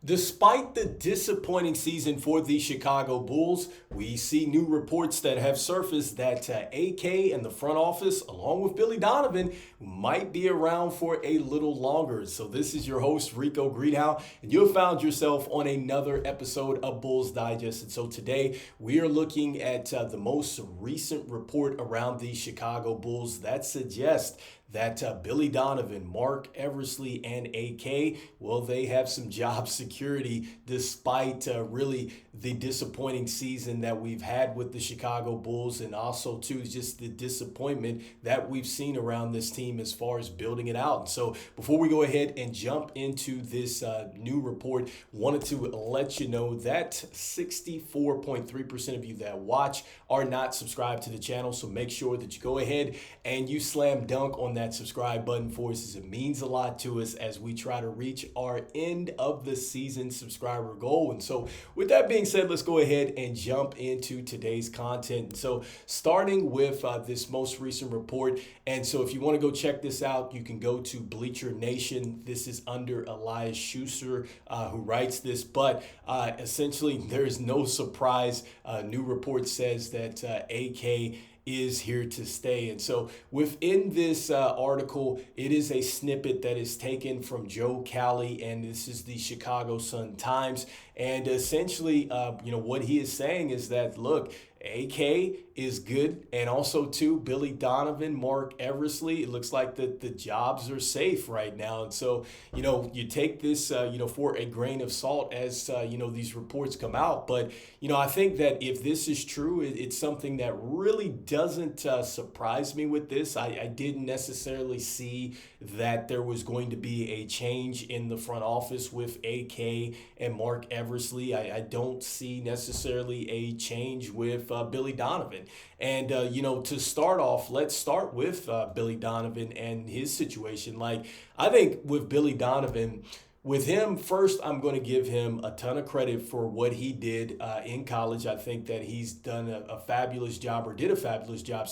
Despite the disappointing season for the Chicago Bulls, we see new reports that have surfaced that AK and the front office, along with Billy Donovan, might be around for a little longer. So this is your host, Rico Greenhowe, and you have found yourself on another episode of Bulls Digest. And so today we are looking at the most recent report around the Chicago Bulls that suggests that Billy Donovan, Marc, Eversley, and AK, well, they have some job security despite really the disappointing season that we've had with the Chicago Bulls, and also too just the disappointment that we've seen around this team as far as building it out. And so before we go ahead and jump into this new report, wanted to let you know that 64.3% of you that watch are not subscribed to the channel. So make sure that you go ahead and you slam dunk on that subscribe button for us, as it means a lot to us as we try to reach our end of the season subscriber goal. And so with that being said, let's go ahead and jump into today's content. So starting with this most recent report, and so if you want to go check this out, you can go to Bleacher Nation. This is under Elias Schuster who writes this, but essentially there is no surprise. New report says that AK is here to stay. And so within this article, it is a snippet that is taken from Joe Cowley, and this is the Chicago Sun-Times. And essentially, what he is saying is that, look, AK is good, and also too Billy Donovan, Marc, Eversley, it looks like that the jobs are safe right now. And so you take this for a grain of salt as these reports come out. But I think that if this is true, it's something that really doesn't surprise me with this. I didn't necessarily see that there was going to be a change in the front office with AK and Marc Eversley. I don't see necessarily a change with Billy Donovan. And, to start off, let's start with Billy Donovan and his situation. Like, I think with Billy Donovan, with him, first, I'm going to give him a ton of credit for what he did in college. I think that he's done a fabulous job, or did a fabulous job,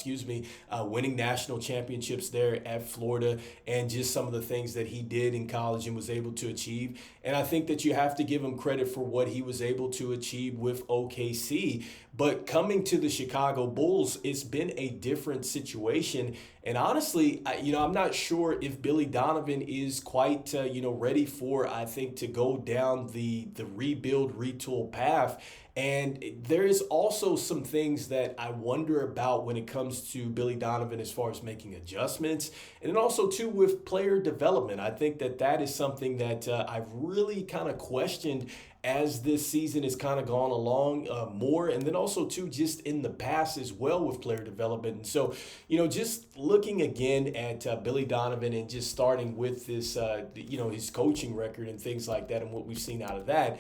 winning national championships there at Florida, and just some of the things that he did in college and was able to achieve. And I think that you have to give him credit for what he was able to achieve with OKC. But coming to the Chicago Bulls, it's been a different situation. And honestly, I'm not sure if Billy Donovan is quite, ready for, I think, to go down the rebuild, retool path. And there's also some things that I wonder about when it comes to Billy Donovan as far as making adjustments. And then also, too, with player development. I think that is something that I've really kind of questioned as this season has kind of gone along more, and then also too just in the past as well with player development. And so, just looking again at Billy Donovan and just starting with this, his coaching record and things like that and what we've seen out of that,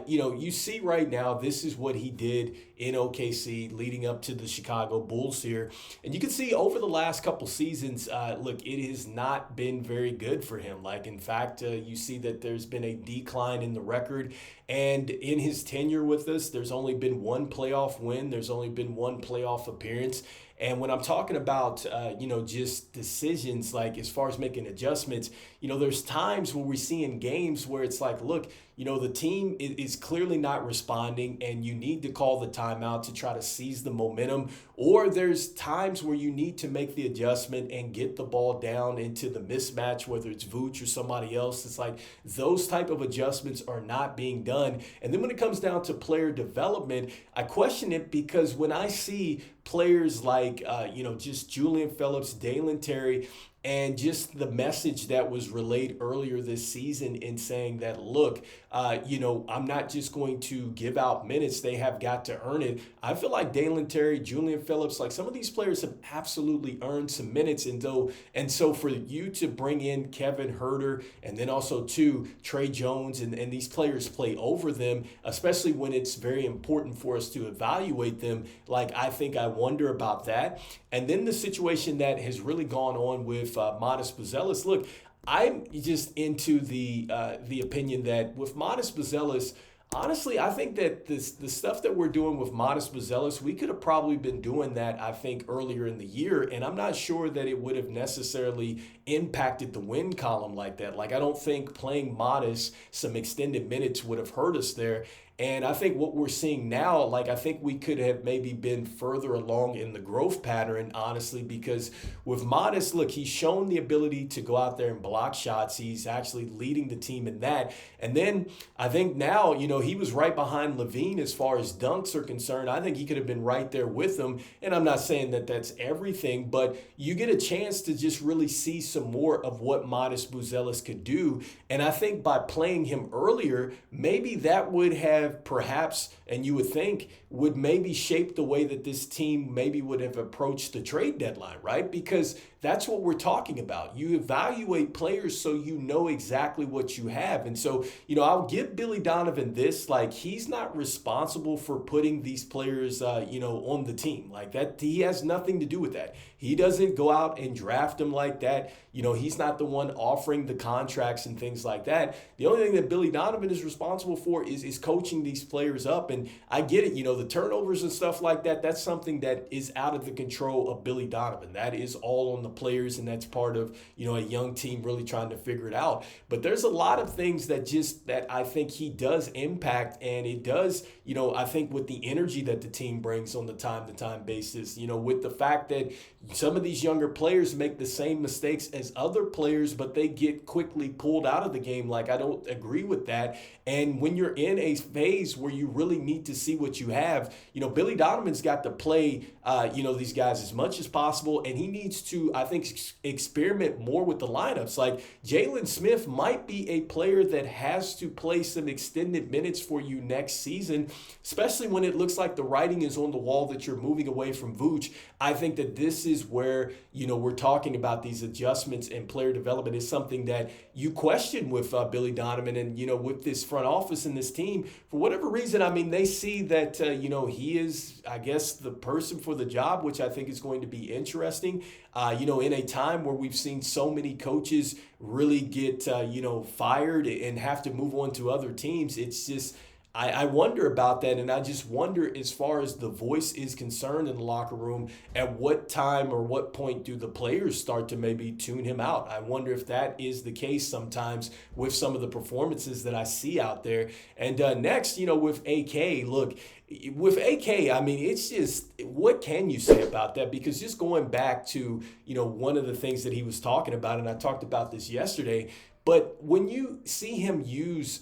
you see right now, this is what he did in OKC leading up to the Chicago Bulls here. And you can see over the last couple seasons, look, it has not been very good for him. Like, in fact, you see that there's been a decline in the record. And in his tenure with us, there's only been one playoff win. There's only been one playoff appearance. And when I'm talking about, just decisions, like as far as making adjustments, there's times where we see in games where it's like, look, the team is clearly not responding and you need to call the timeout to try to seize the momentum. Or there's times where you need to make the adjustment and get the ball down into the mismatch, whether it's Vooch or somebody else. It's like those type of adjustments are not being done. And then when it comes down to player development, I question it because when I see players like, just Julian Phillips, Dalen Terry, and just the message that was relayed earlier this season in saying that, look, I'm not just going to give out minutes. They have got to earn it. I feel like Dalen Terry, Julian Phillips, like some of these players have absolutely earned some minutes. And so for you to bring in Kevin Huerter and then also too Trey Jones and these players play over them, especially when it's very important for us to evaluate them, like I think I wonder about that. And then the situation that has really gone on with Modest Buzelis. Look, I'm just into the opinion that with Modest Buzelis, Honestly, I think that the stuff that we're doing with Modest Buzelis, we could have probably been doing that, I think, earlier in the year. And I'm not sure that it would have necessarily impacted the win column like that. Like, I don't think playing Modest some extended minutes would have hurt us there. And I think what we're seeing now, like, I think we could have maybe been further along in the growth pattern, honestly, because with Modest, look, he's shown the ability to go out there and block shots. He's actually leading the team in that. And then I think now, he was right behind Levine as far as dunks are concerned. I think he could have been right there with them. And I'm not saying that that's everything, but you get a chance to just really see some more of what Modest Buzelis could do. And I think by playing him earlier, maybe that would have perhaps, and you would think, would maybe shape the way that this team maybe would have approached the trade deadline, right? Because that's what we're talking about. You evaluate players so you know exactly what you have. And so, I'll give Billy Donovan this, like, he's not responsible for putting these players, on the team. Like that, he has nothing to do with that. He doesn't go out and draft them like that. He's not the one offering the contracts and things like that. The only thing that Billy Donovan is responsible for is coaching these players up. And I get it, the turnovers and stuff like that, that's something that is out of the control of Billy Donovan. That is all on the players, and that's part of, a young team really trying to figure it out. But there's a lot of things that I think he does impact, and it does, I think with the energy that the team brings on the time-to-time basis, with the fact that some of these younger players make the same mistakes as other players, but they get quickly pulled out of the game. Like, I don't agree with that. And when you're in a phase where you really need to see what you have, Billy Donovan's got to play, these guys as much as possible, and he needs to, I think, experiment more with the lineups. Like, Jalen Smith might be a player that has to play some extended minutes for you next season, especially when it looks like the writing is on the wall that you're moving away from Vooch. I think that this is where, we're talking about these adjustments and player development is something that you question with Billy Donovan and, with this front office and this team. For whatever reason, I mean, they see that, he is, I guess, the person for the job, which I think is going to be interesting. In a time where we've seen so many coaches really get, fired and have to move on to other teams, it's just, I wonder about that, and I just wonder, as far as the voice is concerned in the locker room, at what time or what point do the players start to maybe tune him out? I wonder if that is the case sometimes with some of the performances that I see out there. And next, with AK, look, with AK, I mean, it's just, what can you say about that? Because just going back to, one of the things that he was talking about, and I talked about this yesterday, but when you see him use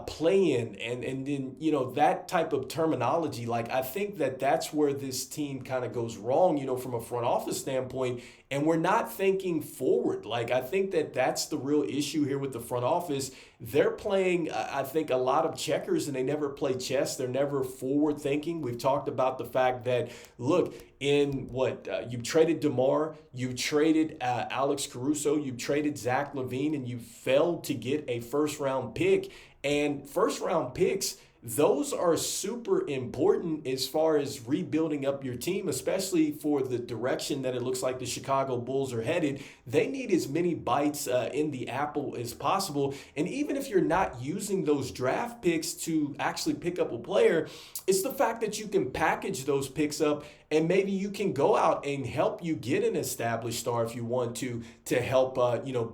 play-in and then, that type of terminology, like, I think that that's where this team kind of goes wrong, from a front office standpoint, and we're not thinking forward. Like, I think that that's the real issue here with the front office. They're playing, I think, a lot of checkers, and they never play chess. They're never forward thinking. We've talked about the fact that, look, in you've traded DeMar, you've traded Alex Caruso, you've traded Zach LaVine, and you failed to get a first-round pick. And first-round picks, those are super important as far as rebuilding up your team, especially for the direction that it looks like the Chicago Bulls are headed. They need as many bites in the apple as possible. And even if you're not using those draft picks to actually pick up a player, it's the fact that you can package those picks up, and maybe you can go out and help you get an established star if you want to help,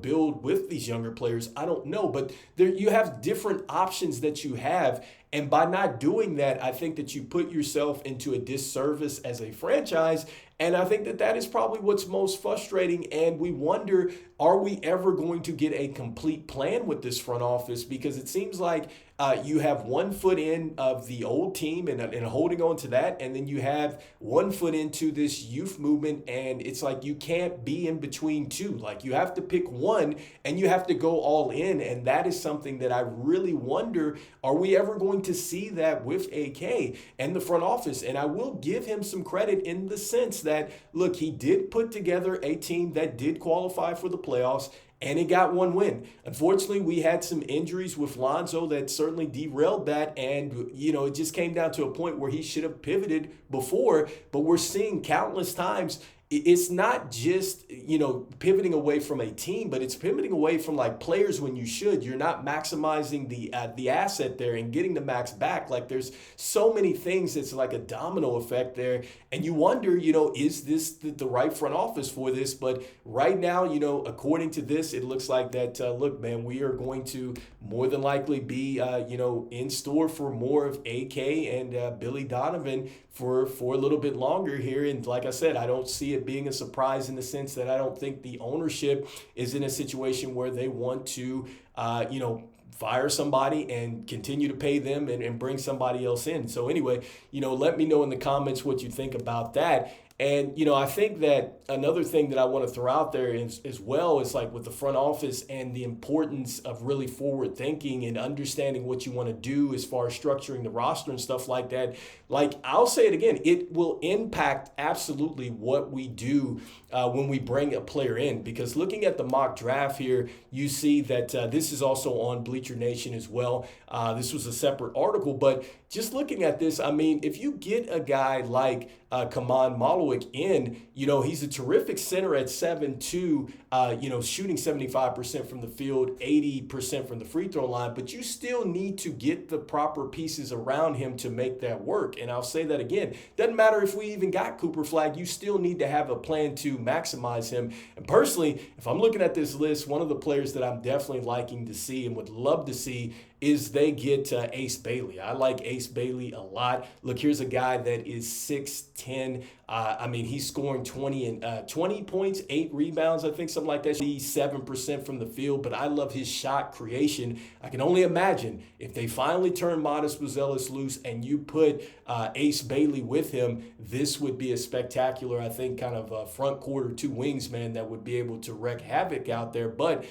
build with these younger players. I don't know, but there you have different options that you have. And by not doing that, I think that you put yourself into a disservice as a franchise. And I think that that is probably what's most frustrating. And we wonder, are we ever going to get a complete plan with this front office? Because it seems like you have 1 foot in of the old team and holding on to that. And then you have 1 foot into this youth movement. And it's like you can't be in between two. Like, you have to pick one and you have to go all in. And that is something that I really wonder, are we ever going to see that with AK and the front office? And I will give him some credit in the sense that, look, he did put together a team that did qualify for the playoffs, and it got 1 win. Unfortunately, we had some injuries with Lonzo that certainly derailed that, and, it just came down to a point where he should have pivoted before, but we're seeing countless times it's not just, pivoting away from a team, but it's pivoting away from like players when you should. You're not maximizing the asset there and getting the max back. Like there's so many things. It's like a domino effect there. And you wonder, is this the right front office for this? But right now, according to this, it looks like that, look, man, we are going to more than likely be, in store for more of AK and Billy Donovan for a little bit longer here. And like I said, I don't see it being a surprise in the sense that I don't think the ownership is in a situation where they want to, fire somebody and continue to pay them and bring somebody else in. So anyway, let me know in the comments what you think about that. And, I think that another thing that I want to throw out there as well is like with the front office and the importance of really forward thinking and understanding what you want to do as far as structuring the roster and stuff like that. Like, I'll say it again, it will impact absolutely what we do when we bring a player in. Because looking at the mock draft here, you see that this is also on Bleacher Nation as well. This was a separate article, but just looking at this, I mean, if you get a guy like Kaman Malowick in, he's a terrific center at 7'2", shooting 75% from the field, 80% from the free throw line, but you still need to get the proper pieces around him to make that work. And I'll say that again, doesn't matter if we even got Cooper Flag, you still need to have a plan to maximize him. And personally, if I'm looking at this list, one of the players that I'm definitely liking to see and would love to see is they get Ace Bailey. I like Ace Bailey a lot. Look, here's a guy that is 6'10". He's scoring 20 points, 8 rebounds, I think, something like that. He's 7% from the field, but I love his shot creation. I can only imagine if they finally turn Modest Buzelis loose and you put Ace Bailey with him, this would be a spectacular, I think, kind of front court or two wings, man, that would be able to wreak havoc out there. But,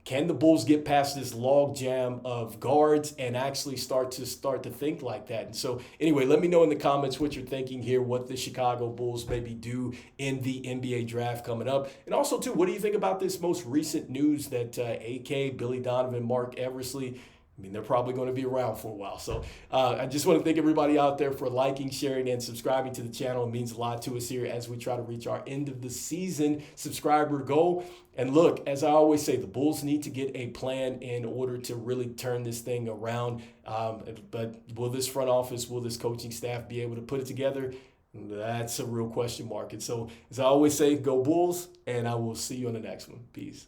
can the Bulls get past this log jam of guards and actually start to think like that? And so anyway, let me know in the comments what you're thinking here, what the Chicago Bulls maybe do in the NBA draft coming up. And also, too, what do you think about this most recent news that AK, Billy Donovan, Marc, Eversley, they're probably going to be around for a while. So I just want to thank everybody out there for liking, sharing, and subscribing to the channel. It means a lot to us here as we try to reach our end of the season subscriber goal. And look, as I always say, the Bulls need to get a plan in order to really turn this thing around. But will this front office, will this coaching staff be able to put it together? That's a real question mark. And so, as I always say, go Bulls, and I will see you on the next one. Peace.